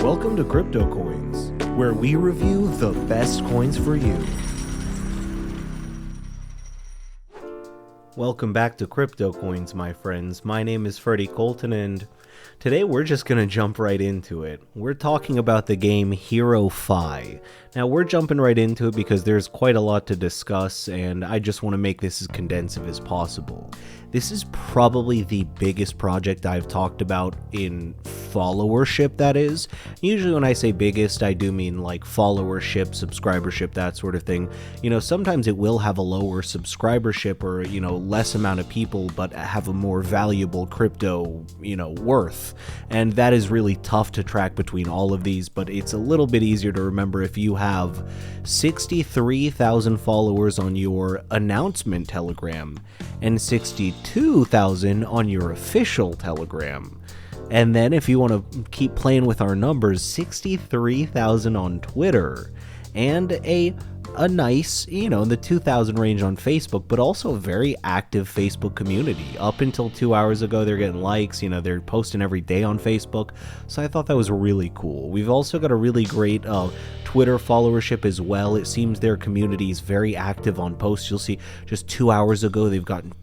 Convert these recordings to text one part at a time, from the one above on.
Welcome to CryptoCoins, where we review the best coins for you. Welcome back to CryptoCoins, my friends. My name is Freddie Colton, and today we're just going to jump right into it. We're talking about the game HeroFi. Now, we're jumping right into it because there's quite a lot to discuss, and I just want to make this as condensive as possible. This is probably the biggest project I've talked about in followership, that is. Usually when I say biggest, I do mean like followership, subscribership, that sort of thing. You know, sometimes it will have a lower subscribership or, you know, less amount of people, but have a more valuable crypto, you know, worth. And that is really tough to track between all of these, but it's a little bit easier to remember if you have 63,000 followers on your announcement Telegram and 62,000 on your official Telegram. And then if you want to keep playing with our numbers, 63,000 on Twitter and a nice, you know, in the 2,000 range on Facebook, but also a very active Facebook community. Up until 2 hours ago, they're getting likes, you know, they're posting every day on Facebook. So I thought that was really cool. We've also got a really great Twitter followership as well. It seems their community is very active on posts. You'll see just 2 hours ago, they've gotten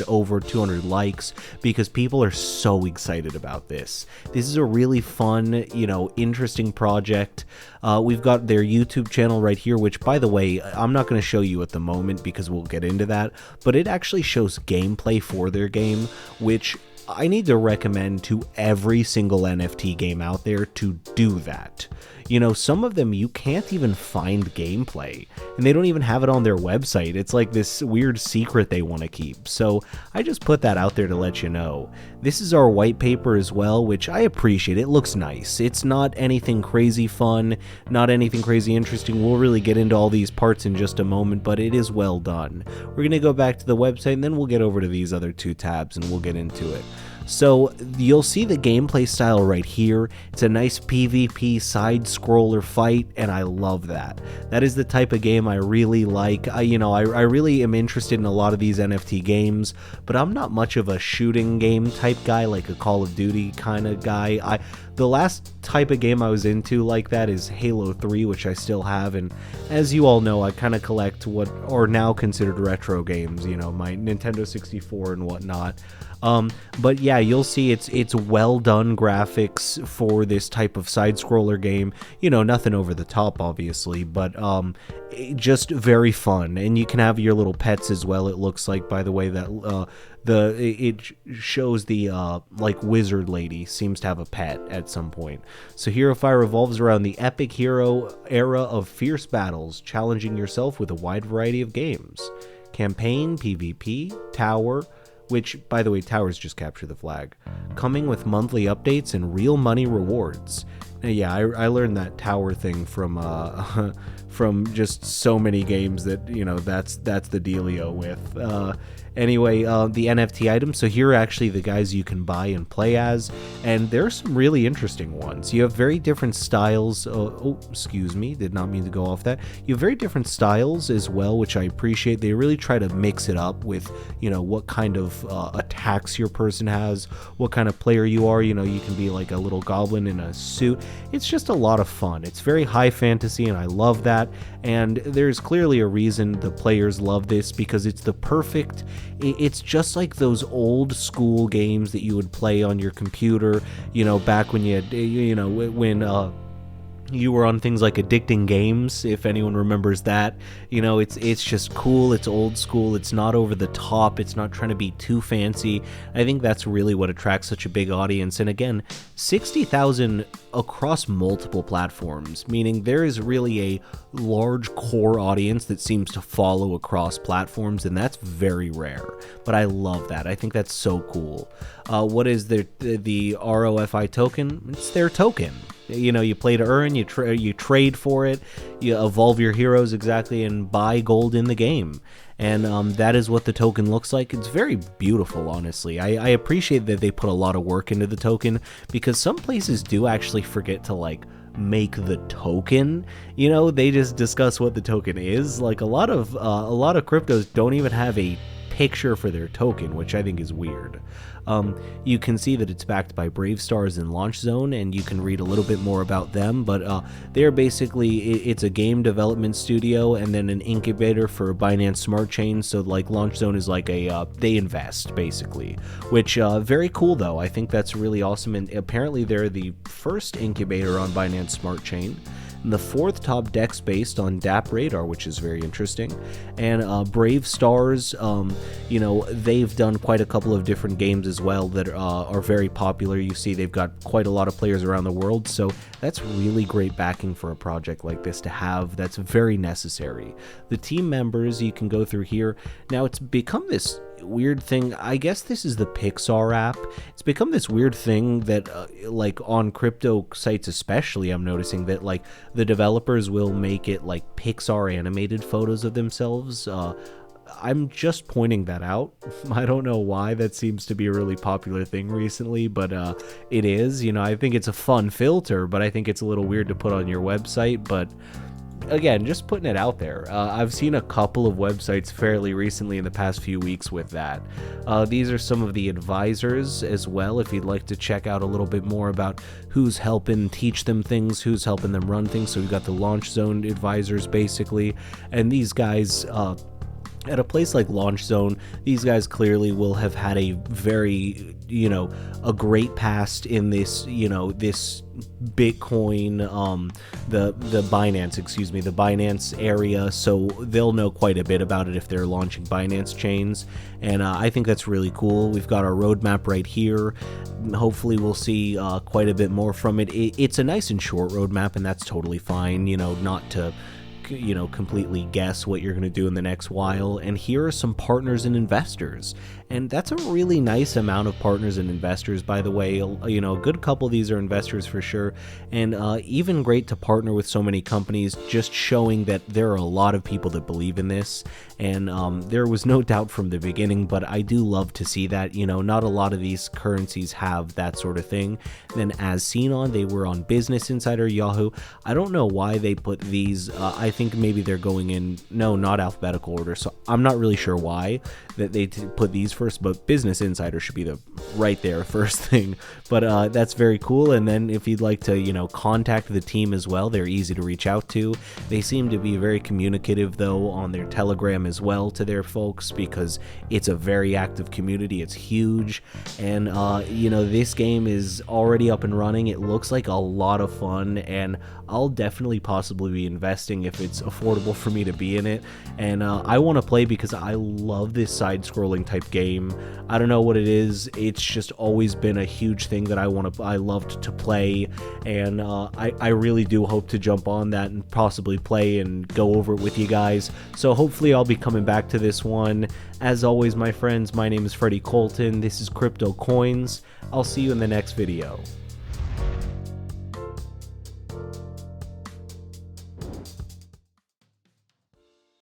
over 200 likes because people are so excited about this. This is a really fun, you know, interesting project. We've got their YouTube channel right here, which, by the way, I'm not going to show you at the moment because we'll get into that, but it actually shows gameplay for their game, which I need to recommend to every single NFT game out there to do that. You know, some of them you can't even find gameplay, and they don't even have it on their website. It's like this weird secret they want to keep. So I just put that out there to let you know. This is our white paper as well, which I appreciate. It looks nice. It's not anything crazy fun, not anything crazy interesting. We'll really get into all these parts in just a moment, but it is well done. We're going to go back to the website, and then we'll get over to these other two tabs, and we'll get into it. So you'll see the gameplay style right here. It's a nice PvP side-scroller fight, and I love that. That is the type of game I really like. I really am interested in a lot of these NFT games, but I'm not much of a shooting game type guy, like a Call of Duty kind of guy. The last type of game I was into like that is Halo 3, which I still have, and as you all know, I kind of collect what are now considered retro games, you know, my Nintendo 64 and whatnot. But yeah, you'll see it's well done graphics for this type of side-scroller game. You know, nothing over the top, obviously, but just very fun. And you can have your little pets as well. It looks like, by the way, that it shows the like wizard lady seems to have a pet at some point. So HeroFi revolves around the epic hero era of fierce battles, challenging yourself with a wide variety of games. Campaign, PvP, Tower, which, by the way, towers just capture the flag, coming with monthly updates and real money rewards. Yeah, I learned that tower thing from from just so many games that, you know, that's the dealio with. Anyway, the NFT items. So here are actually the guys you can buy and play as, and there are some really interesting ones. You have very different styles. Excuse me, did not mean to go off that. You have very different styles as well, which I appreciate. They really try to mix it up with, you know, what kind of attacks your person has, what kind of player you are. You know, you can be like a little goblin in a suit. It's just a lot of fun. It's very high fantasy, and I love that. And there's clearly a reason the players love this, because it's the perfect. It's just like those old school games that you would play on your computer, you know, back when you had, you know, when you were on things like Addicting Games, if anyone remembers that. You know, it's just cool, it's old school, it's not over the top, it's not trying to be too fancy. I think that's really what attracts such a big audience. And again, 60,000 across multiple platforms, meaning there is really a large core audience that seems to follow across platforms, and that's very rare. But I love that. I think that's so cool. What is the ROFI token? It's their token. You know, you play to earn, you trade for it, you evolve your heroes exactly, and buy gold in the game. And that is what the token looks like. It's very beautiful, honestly. I appreciate that they put a lot of work into the token, because some places do actually forget to, like, make the token. You know, they just discuss what the token is. Like, a lot of cryptos don't even have a picture for their token, which I think is weird. You can see that it's backed by Brave Stars and Launch Zone, and you can read a little bit more about them, but they're basically, it's a game development studio and then an incubator for Binance Smart Chain. So like Launch Zone is like they invest basically, which very cool though. I think that's really awesome, and apparently they're the first incubator on Binance Smart Chain, and the 4th top DEX based on DApp Radar, which is very interesting. And Brave Stars, you know, they've done quite a couple of different games as well that are very popular. You see they've got quite a lot of players around the world, so that's really great backing for a project like this to have. That's very necessary. The team members, you can go through here. Now it's become this weird thing. I guess this is the Pixar app. It's become this weird thing that like on crypto sites especially, I'm noticing that like the developers will make it like Pixar animated photos of themselves. I'm just pointing that out. I don't know why that seems to be a really popular thing recently, but it is. You know, I think it's a fun filter, but I think it's a little weird to put on your website. But again, just putting it out there. I've seen a couple of websites fairly recently in the past few weeks with that. These are some of the advisors as well, if you'd like to check out a little bit more about who's helping teach them things, who's helping them run things. So we've got the Launch Zone advisors basically, and these guys at a place like Launch Zone, these guys clearly will have had a very, you know, a great past in this, you know, this Bitcoin, the Binance, excuse me, the Binance area, so they'll know quite a bit about it if they're launching Binance chains, and I think that's really cool. We've got our roadmap right here. Hopefully we'll see quite a bit more from it. It's a nice and short roadmap, and that's totally fine, you know, not to, you know, completely guess what you're going to do in the next while. And here are some partners and investors, and that's a really nice amount of partners and investors, by the way. You know, a good couple of these are investors for sure, and even great to partner with so many companies, just showing that there are a lot of people that believe in this. And there was no doubt from the beginning, but I do love to see that. You know, not a lot of these currencies have that sort of thing. Then as seen on, they were on Business Insider, Yahoo. I don't know why they put these. I think maybe they're going in, no, not alphabetical order, so I'm not really sure why that they put these first, but Business Insider should be the right there first thing. But that's very cool. And then if you'd like to, you know, contact the team as well, they're easy to reach out to. They seem to be very communicative though on their Telegram as well to their folks, because it's a very active community. It's huge, and you know, this game is already up and running. It looks like a lot of fun, and I'll definitely possibly be investing if it's affordable for me to be in it. And I want to play because I love this side-scrolling type game. I don't know what it is. It's just always been a huge thing that I loved to play, and I really do hope to jump on that and possibly play and go over it with you guys. So hopefully I'll be coming back to this one. As always, my friends, my name is Freddie Colton. This is CryptoCoins. I'll see you in the next video.